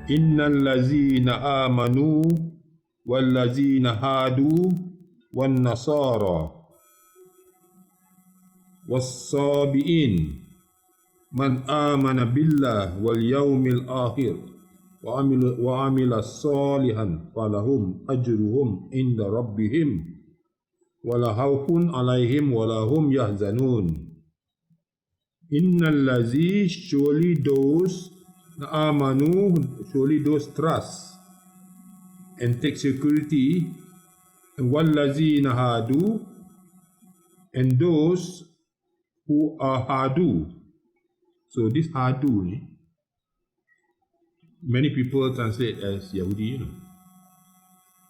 innal lazina aamanu wal lazina hadu wan nasara was sabien man amana billah wal yawmil akhir wa amila salihan falahum ajruhum inda rabbihim wala khawfun alaihim wala hum yahzanun. Innal lazi, surely those aamanu, surely those trust and take security, and wal lazina hadu, and those who are hadu. So this hadu ni, many people translate as Yahudi.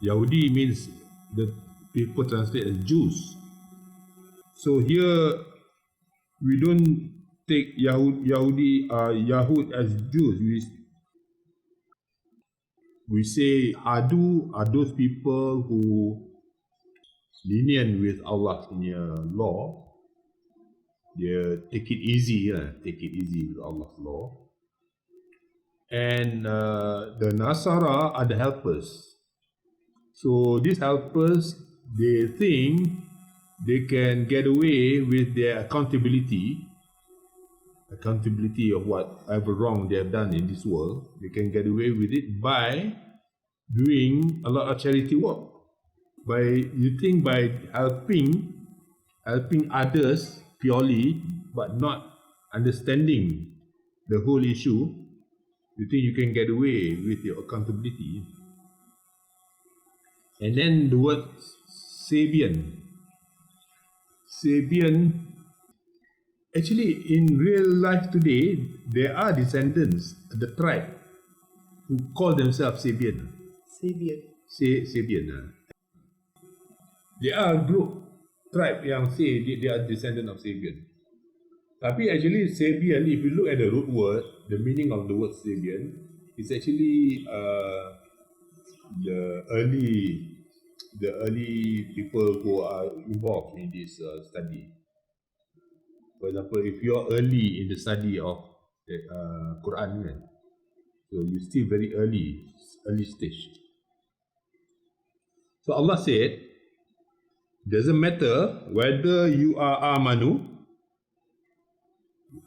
Yahudi means the people translate as Jews. So here we don't take Yahudi Yahud as Jews. We say hadu are those people who lenient with Allah's law. They take it easy with Allah's law. And the nasara are the helpers. So these helpers, they think they can get away with their accountability of whatever wrong they have done in this world. They can get away with it by doing a lot of charity work. By helping others purely, but not understanding the whole issue, you think you can get away with your accountability. And then the word sabien. Actually, in real life today, there are descendants, the tribe, who call themselves sabien. Sabien. They are a group, tribe yang say they are descendant of sabien. Tapi actually sabien, if you look at the root word, the meaning of the word sabien is actually the early people who are involved in this study. For example, if you are early in the study of the Quran, so you're still very early stage. So Allah said, doesn't matter whether you are aamanu,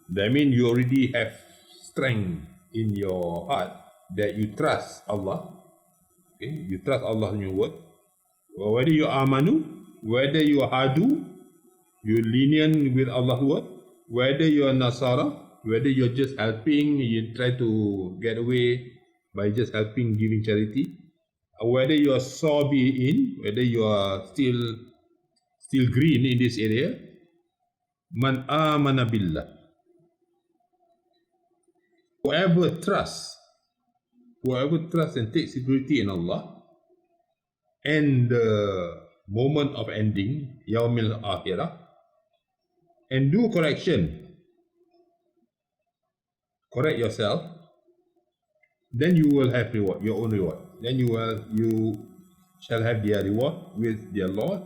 that means you already have strength in your heart that you trust Allah. Okay, you trust Allah in your word. Whether you are aamanu, whether you are hadu, you lenient with Allah's word, whether you are nasara, whether you're just helping, you try to get away by just helping, giving charity, whether you are sabien, whether you are still green in this area, man amana billah. Whoever trusts and takes security in Allah and the moment of ending, yawmil aakhirah, and do correction, correct yourself, then you will have reward, your own reward. Then you shall have their reward with their Lord.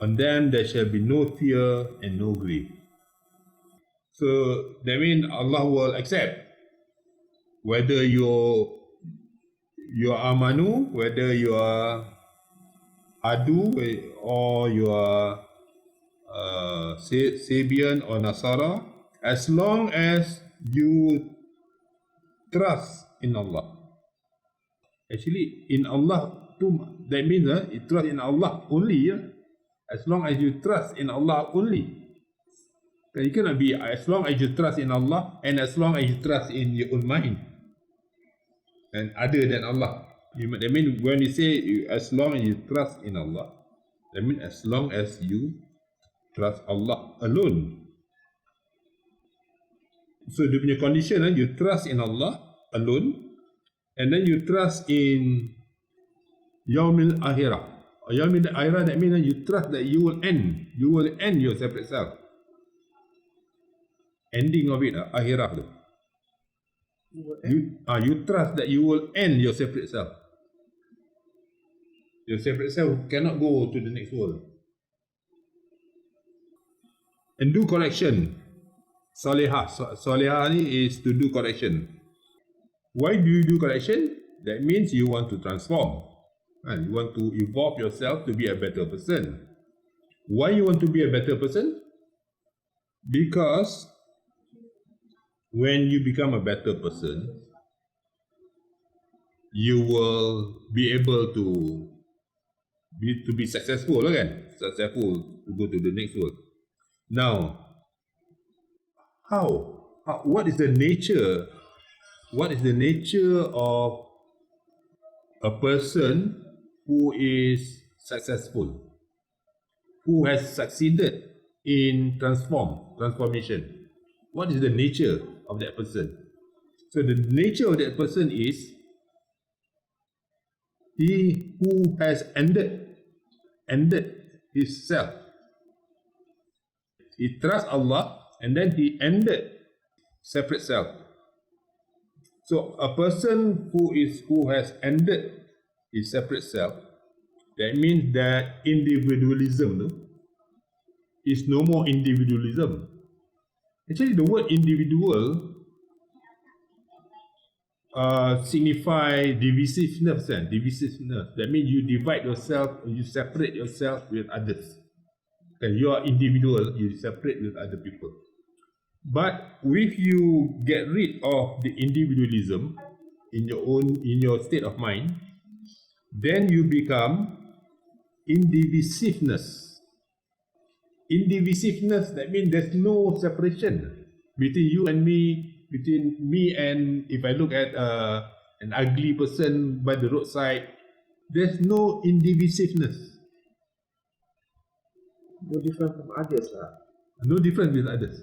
On them there shall be no fear and no grief. So that means Allah will accept whether you're aamanu, whether you are hadu, or you are sabien or nasara, as long as you trust in Allah. Actually, in Allah too, that means you trust in Allah only. As long as you trust in Allah only. You cannot be as long as you trust in Allah and as long as you trust in your own mind and other than Allah. That means when you say as long as you trust in Allah, that means as long as you trust Allah alone. So the punya condition, you trust in Allah alone, and then you trust in yawmil akhirah. Yawmil akhirah, that means you trust that you will end your separate self. Ending of it, akhirah. You trust that you will end your separate self. Your separate self cannot go to the next world. And do correction. Solehah. Solehah ni is to do correction. Why do you do correction? That means you want to transform. And you want to evolve yourself to be a better person. Why you want to be a better person? Because when you become a better person, you will be able to be successful, kan? Successful to go to the next world. Now, what is the nature? What is the nature of a person who is successful, who has succeeded in transformation? What is the nature of that person? So the nature of that person is he who has ended his self. He trusts Allah and then he ended separate self. So a person who has ended his separate self, that means that individualism is no more individualism. Actually, the word individual signify divisiveness. Divisiveness. That means you divide yourself, you separate yourself with others. Okay, you are individual, you separate with other people. But if you get rid of the individualism in your state of mind, then you become indivisiveness. Indivisiveness, that means there's no separation between you and me, between me and if I look at an ugly person by the roadside, there's no indivisiveness. No different from others, lah. No different with others.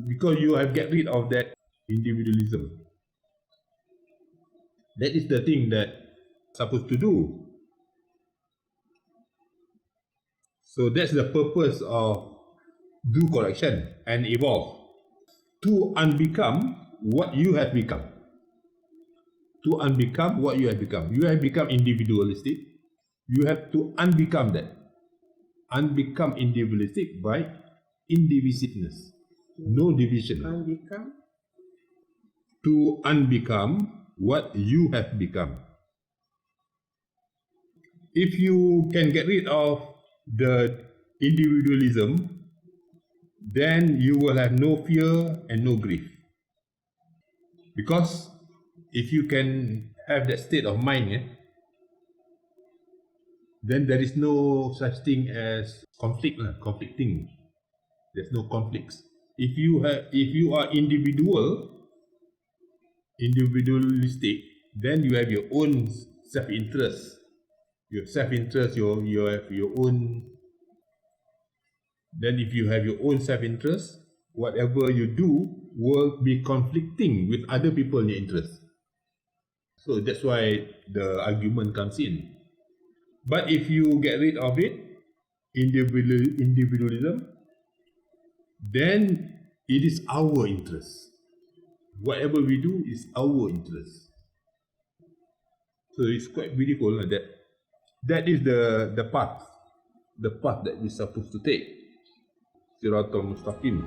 Because you have get rid of that individualism. That is the thing that supposed to do. So that's the purpose of do correction and evolve. To unbecome what you have become. To unbecome what you have become. You have become individualistic. You have to unbecome that. Unbecome individualistic by indivisiveness. No division. Unbecome? To unbecome what you have become. If you can get rid of the individualism, then you will have no fear and no grief. Because if you can have that state of mind, then there is no such thing as conflicting. There's no conflicts. If you are individualistic, then you have your own self-interest. You have your own. Then if you have your own self-interest, whatever you do will be conflicting with other people's interests. So that's why the argument comes in. But if you get rid of it, individualism, then it is our interest. Whatever we do is our interest. So it's quite beautiful that is the path that we're supposed to take. Siratul Mustaqim.